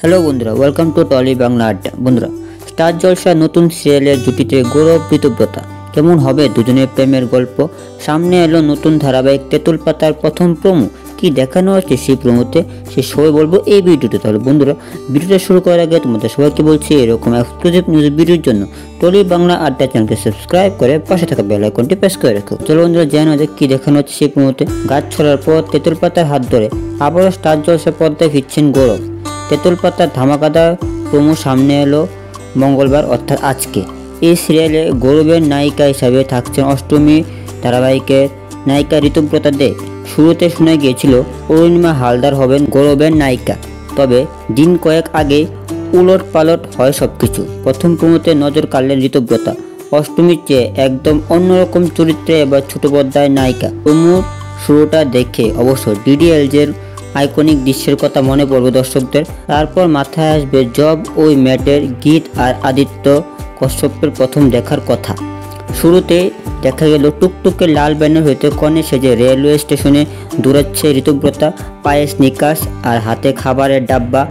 Hello বন্ধুরা, welcome to trolley Bangla আড্ডা। বন্ধুরা, স্টার জলসা নতুন সিরিয়ালের জুটিতে গৌরব ঋতুব্রতা। কেমন হবে দুজনের প্রেমের গল্প? সামনে এলো নতুন ধারাবাহিক তেঁতুল পাতার প্রথম প্রোমো। কি দেখানো হচ্ছে সেই প্রোমোতে সে সবাই বলবো এই ভিডিওতে। তাহলে বন্ধুরা, ভিডিওটা শুরু করার আগে তোমাদের সবাইকে বলছি এরকম এক্সক্লুসিভ নিউজ ভিডিওর জন্য টলি বাংলা আড্ডা চ্যানেলকে সাবস্ক্রাইব করে পাশে থাকা বেল আইকনটি প্রেস করে রাখো। চলো বন্ধুরা, জানো যে কি দেখানো হচ্ছে সেই প্রোমোতে। গাছ ছড়ার পর তেঁতুল পাতার হাত ধরে আবারও স্টার জলসা পর্দায় ফিরছেন গৌরব। তেঁতুল পাতার ধামাকাদার প্রোমো সামনে এলো মঙ্গলবার, অর্থাৎ আজকে। এই সিরিয়ালে গৌরবের নায়িকা হিসাবে থাকছেন অষ্টমী ধারাবাহিকের নায়িকা ঋতুব্রতা দে। শুরুতে শোনা গিয়েছিল অরুণিমা হালদার হবেন গৌরবের নায়িকা, তবে দিন কয়েক আগে উলট পালট হয় সবকিছু। প্রথম প্রোমোতে নজর কাড়লেন ঋতুব্রতা। অষ্টমীর চেয়ে একদম অন্যরকম চরিত্রে এবার ছোট পর্দায় নায়িকা। প্রোমোর শুরুটা দেখে অবশ্য ডিডিএলজের আইকনিক দৃশ্যের কথা মনে পড়বে দর্শকদের। তারপর মাথায় আসবে জব ওই ম্যাটের গীত আর আদিত্য কশ্যপের প্রথম দেখার কথা। শুরুতে দেখা গেল টুকটুকে লাল ব্যানার হইতে কনে সেজে রেলওয়ে স্টেশনে দৌড়াচ্ছে ঋতুব্রতা, পায়ে স্নিকার্স আর হাতে খাবারের ডাব্বা।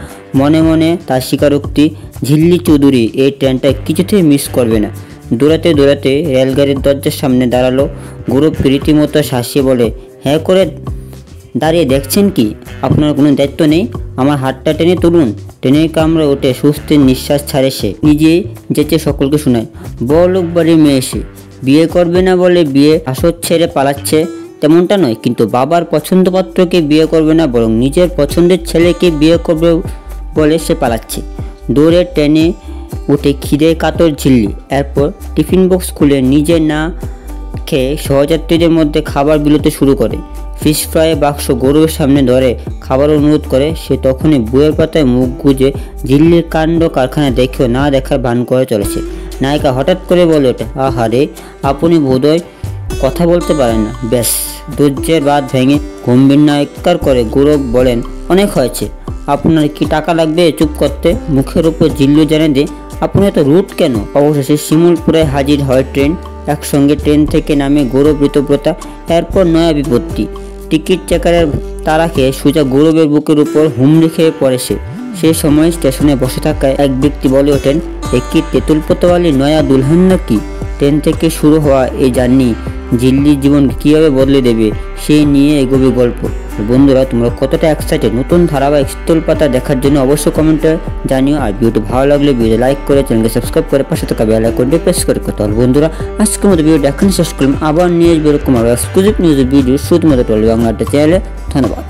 মনে মনে তার স্বীকারোক্তি, ঝিল্লি চৌধুরী এই ট্রেনটা কিছুতেই মিস করবে না। দৌড়াতে দৌড়াতে রেলগাড়ির দরজার সামনে দাঁড়ালো গৌরব। রীতিমতো শাসিয়ে বলে, হ্যাঁ করে দাঁড়িয়ে দেখছেন কি? আপনার কোনো দায়িত্ব নেই? আমার হাতটা টেনে তুলুন। ট্রেনের কামড়ে ওঠে সুস্থির নিঃশ্বাস ছাড়ে সে। নিজেই যেচে সকলকে শোনায়, বড়লোক বাড়ির মেয়ে সে, বিয়ে করবে না বলে বিয়ে আসর ছেড়ে পালাচ্ছে তেমনটা নয়, কিন্তু বাবার পছন্দপাত্রকে বিয়ে করবে না, বরং নিজের পছন্দের ছেলেকে বিয়ে করবে বলে সে পালাচ্ছে। দৌড়ে ট্রেনে উঠে খিদে কাতর ঝিল্লি। এরপর টিফিন বক্স খুলে নিজে না খেয়ে সহযাত্রীদের মধ্যে খাবার বিলোতে শুরু করে। ফিশ ফ্রাই বাক্স গৌরবের সামনে ধরে খাবার অনুরোধ করে সে। তখনই বইয়ের পাতায় মুখ গুজে ঝিল্লির কাণ্ড কারখানা দেখেও না দেখার ভান করে চলেছে। নায়িকা হঠাৎ করে বলে ওঠে, আহারে, আপনি বোধহয় কথা বলতে পারেন না। ব্যাস, ধৈর্যের বাঁধ ভেঙে গম্ভীর নায়িকার করে গৌরব বলেন, অনেক হয়েছে। আপনার কি টাকা লাগবে চুপ করতে? মুখের উপর ঝিল্লু জানে দে, আপনি এত রুট কেন? অবশেষে শিমুলপুরে হাজির হয় ট্রেন। একসঙ্গে ট্রেন থেকে নামে গৌরব ঋতুব্রতা। এরপর নয়া বিপত্তি। টিকিট চেকারের তারা খেয়ে সোজা গৌরবের বুকের উপর হুমড়ি খেয়ে পড়ে সে। সে সময় স্টেশনে বসে থাকায় এক ব্যক্তি বলে ওঠেন, এ কি তেঁতুল পাতাওয়ালি নয়া দুলহান নাকি? ট্রেন থেকে শুরু হওয়া এই জার্নি ঝিল্লির জীবন কীভাবে বদলে দেবে সেই নিয়ে এগোবে গল্প। বন্ধুরা, তোমরা কতটা এক্সাইটেড নতুন ধারাবাহিক তেঁতুল পাতা দেখার জন্য অবশ্যই কমেন্টে জানিও। আর ভিডিওটি ভালো লাগলে ভিডিও লাইক করে চ্যানেলকে সাবস্ক্রাইব করে পাশে থাকা বেল আইকনটি প্রেস করে করতে হবে। বন্ধুরা, আজকের মতো ভিডিওটা এখানে শেষ করলাম। আবার নিয়ে আসবে এরকম এক্সক্লুসিভ নিউজ ভিডিও শুধুমাত্র টলি বাংলা চ্যানেলে। ধন্যবাদ।